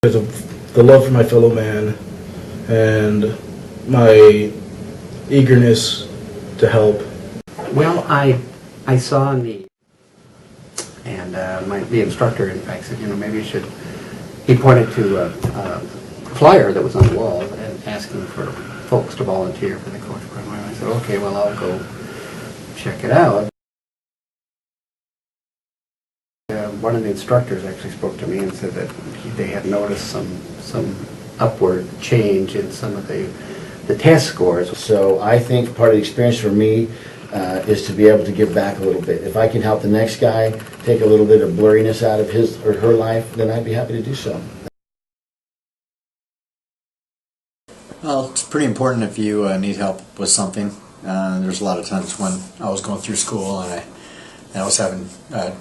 Because of the love for my fellow man and my eagerness to help. Well, I saw a need, and the instructor, in fact, said, maybe you should. He pointed to a flyer that was on the wall and asking for folks to volunteer for the coach program. I said, okay, well, I'll go check it out. One of the instructors actually spoke to me and said that they had noticed some upward change in some of the test scores. So I think part of the experience for me is to be able to give back a little bit. If I can help the next guy take a little bit of blurriness out of his or her life, then I'd be happy to do so. Well, it's pretty important if you need help with something. There's a lot of times when I was going through school and I was having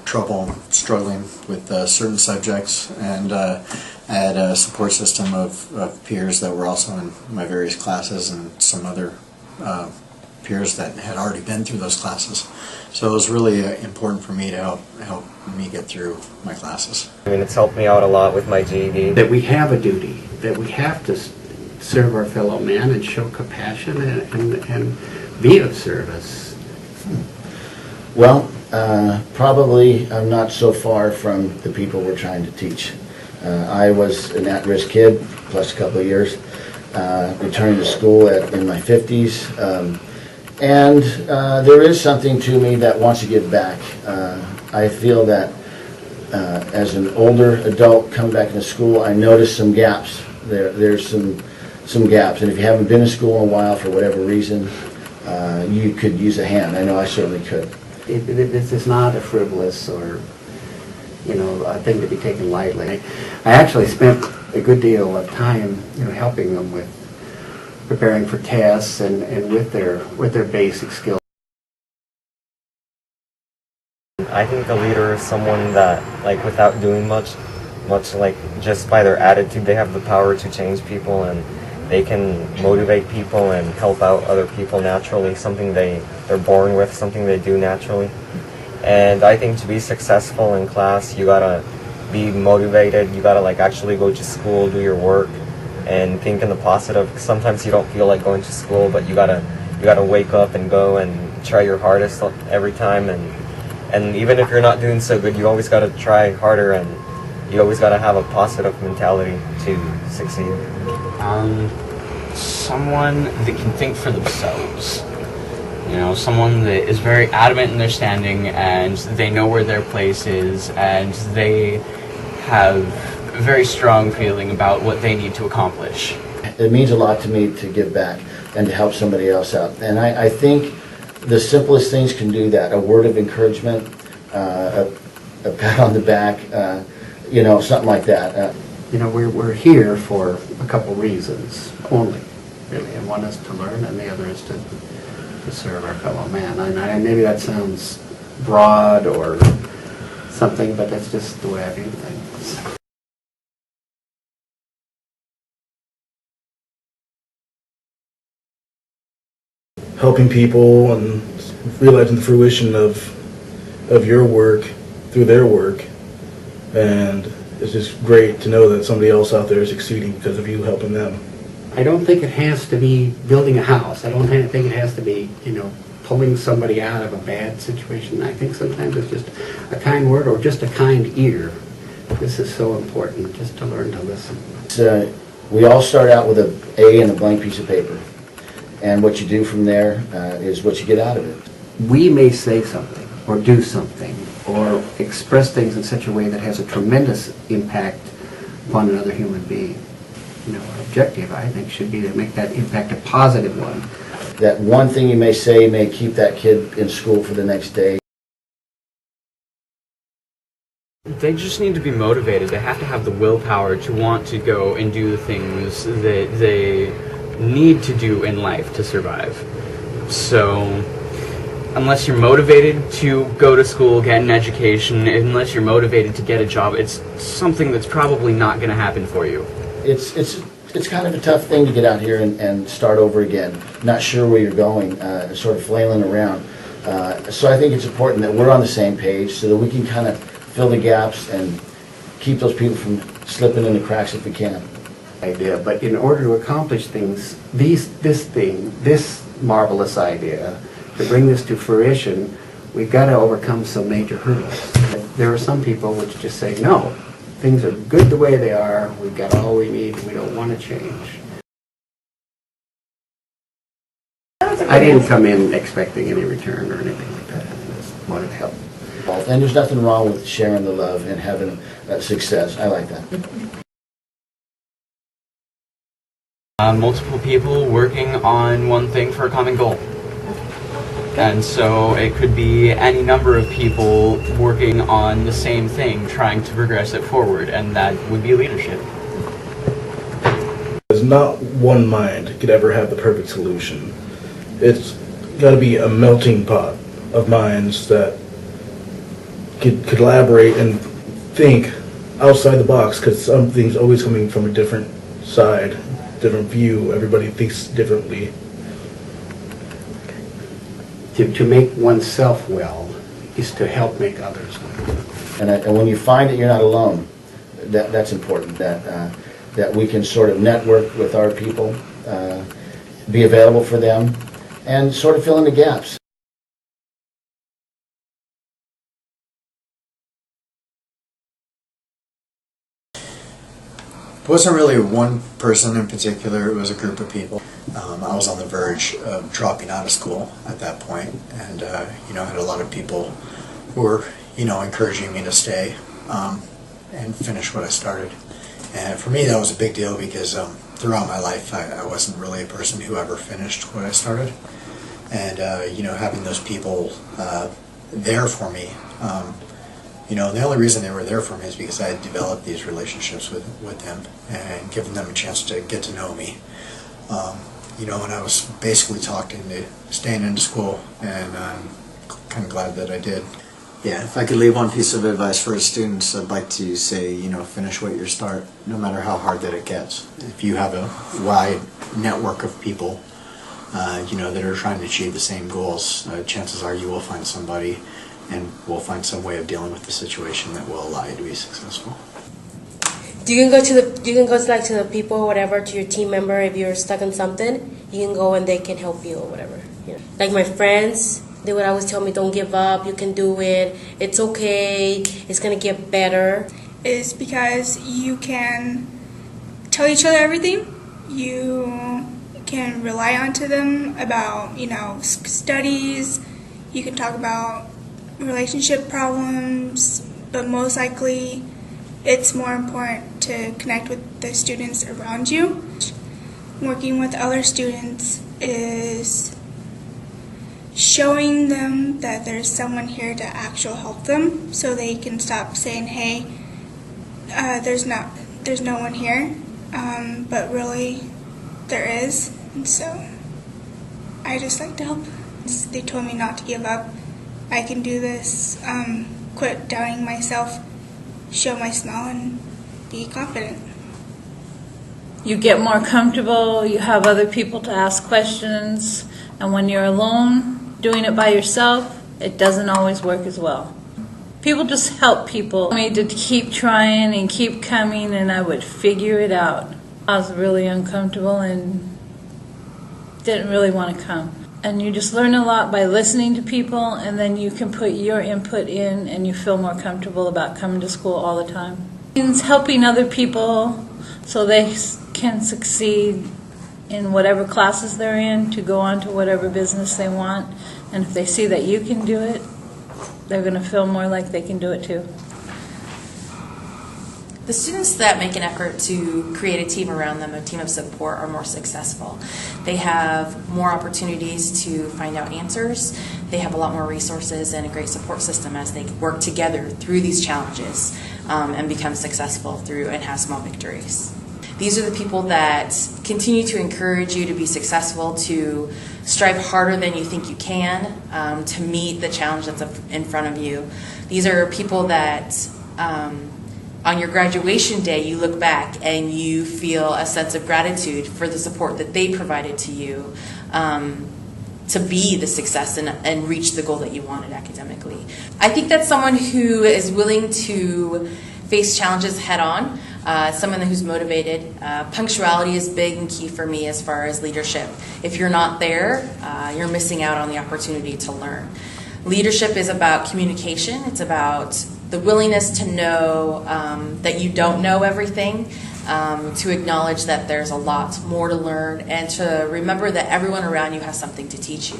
trouble struggling with certain subjects, and I had a support system of peers that were also in my various classes and some other peers that had already been through those classes. So it was really important for me to help me get through my classes. I mean, it's helped me out a lot with my GED. That we have a duty, that we have to serve our fellow man and show compassion and be of service. Well, probably I'm not so far from the people we're trying to teach. I was an at-risk kid, plus a couple of years, returning to school in my 50s. And there is something to me that wants to give back. I feel that as an older adult coming back into school, I noticed some gaps. There's some gaps. And if you haven't been in school in a while for whatever reason, you could use a hand. I know I certainly could. This is not a frivolous or a thing to be taken lightly. I actually spent a good deal of time helping them with preparing for tests and with their basic skills. I think a leader is someone that, like, without doing much, like, just by their attitude, they have the power to change people, and they can motivate people and help out other people naturally, something they're born with, something they do naturally. And I think to be successful in class, you gotta be motivated, you gotta actually go to school, do your work, and think in the positive. Sometimes you don't feel like going to school, but you gotta wake up and go and try your hardest every time, and even if you're not doing so good, you always gotta try harder, and you always gotta have a positive mentality to succeed. Someone that can think for themselves. Someone that is very adamant in their standing, and they know where their place is, and they have a very strong feeling about what they need to accomplish. It means a lot to me to give back and to help somebody else out. And I think the simplest things can do that. A word of encouragement, a pat on the back, something like that. We're here for a couple reasons only, really, and one is to learn, and the other is to serve our fellow man. And maybe that sounds broad or something, but that's just the way I view things. Helping people and realizing the fruition of your work through their work, and it's just great to know that somebody else out there is succeeding because of you helping them. I don't think it has to be building a house. I don't think it has to be, pulling somebody out of a bad situation. I think sometimes it's just a kind word or just a kind ear. This is so important, just to learn to listen. We all start out with an A and a blank piece of paper. And what you do from there is what you get out of it. We may say something or do something or express things in such a way that has a tremendous impact upon another human being. Our objective, I think, should be to make that impact a positive one. That one thing you may say may keep that kid in school for the next day. They just need to be motivated. They have to have the willpower to want to go and do the things that they need to do in life to survive. So unless you're motivated to go to school, get an education, unless you're motivated to get a job, it's something that's probably not going to happen for you. It's kind of a tough thing to get out here and start over again. Not sure where you're going, sort of flailing around. So I think it's important that we're on the same page so that we can kind of fill the gaps and keep those people from slipping in the cracks if we can. Idea, but in order to accomplish things, this marvelous idea, to bring this to fruition, we've got to overcome some major hurdles. There are some people which just say, no, things are good the way they are, we've got all we need, we don't want to change. I didn't come in expecting any return or anything like that. I just wanted to help. And there's nothing wrong with sharing the love and having success. I like that. Multiple people working on one thing for a common goal. And so it could be any number of people working on the same thing, trying to progress it forward, and that would be leadership. Because not one mind could ever have the perfect solution. It's got to be a melting pot of minds that could collaborate and think outside the box, because something's always coming from a different side, different view. Everybody thinks differently. To make oneself well is to help make others well. And when you find that you're not alone, that's important, that we can sort of network with our people, be available for them, and sort of fill in the gaps. It wasn't really one person in particular, it was a group of people. I was on the verge of dropping out of school at that point, and you know, I had a lot of people who were, you know, encouraging me to stay and finish what I started. And for me that was a big deal because throughout my life I wasn't really a person who ever finished what I started. And you know, having those people there for me, you know, the only reason they were there for me is because I had developed these relationships with them and given them a chance to get to know me. You know, and I was basically talked into staying into school, and I'm kind of glad that I did. Yeah, if I could leave one piece of advice for students, I'd like to say, you know, finish what you start, no matter how hard that it gets. If you have a wide network of people, you know, that are trying to achieve the same goals, chances are you will find somebody and we'll find some way of dealing with the situation that will allow you to be successful. You can go to the people or whatever, to your team member. If you're stuck on something, you can go and they can help you or whatever. You know? Like my friends, they would always tell me, don't give up, you can do it, it's okay, it's gonna get better. Is because you can tell each other everything. You can rely onto them about, you know, studies. You can talk about relationship problems, but most likely it's more important to connect with the students around you. Working with other students is showing them that there's someone here to actually help them, so they can stop saying, hey, there's no one here, but really there is. And so I just like to help. They told me not to give up. I can do this. Quit doubting myself, show my smile, and be confident. You get more comfortable, you have other people to ask questions, and when you're alone doing it by yourself, it doesn't always work as well. People just help people. I mean, to keep trying and keep coming, and I would figure it out. I was really uncomfortable and didn't really want to come. And you just learn a lot by listening to people, and then you can put your input in and you feel more comfortable about coming to school all the time. It's helping other people so they can succeed in whatever classes they're in, to go on to whatever business they want. And if they see that you can do it, they're going to feel more like they can do it too. The students that make an effort to create a team around them, a team of support, are more successful. They have more opportunities to find out answers. They have a lot more resources and a great support system as they work together through these challenges and become successful through and have small victories. These are the people that continue to encourage you to be successful, to strive harder than you think you can, to meet the challenge that's in front of you. These are people that on your graduation day, you look back and you feel a sense of gratitude for the support that they provided to you to be the success and reach the goal that you wanted academically. I think that's someone who is willing to face challenges head on, someone who's motivated. Punctuality is big and key for me as far as leadership. If you're not there, you're missing out on the opportunity to learn. Leadership is about communication. It's about the willingness to know that you don't know everything, to acknowledge that there's a lot more to learn, and to remember that everyone around you has something to teach you.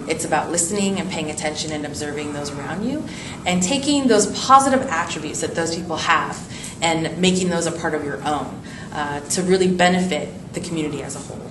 It's about listening and paying attention and observing those around you, and taking those positive attributes that those people have and making those a part of your own to really benefit the community as a whole.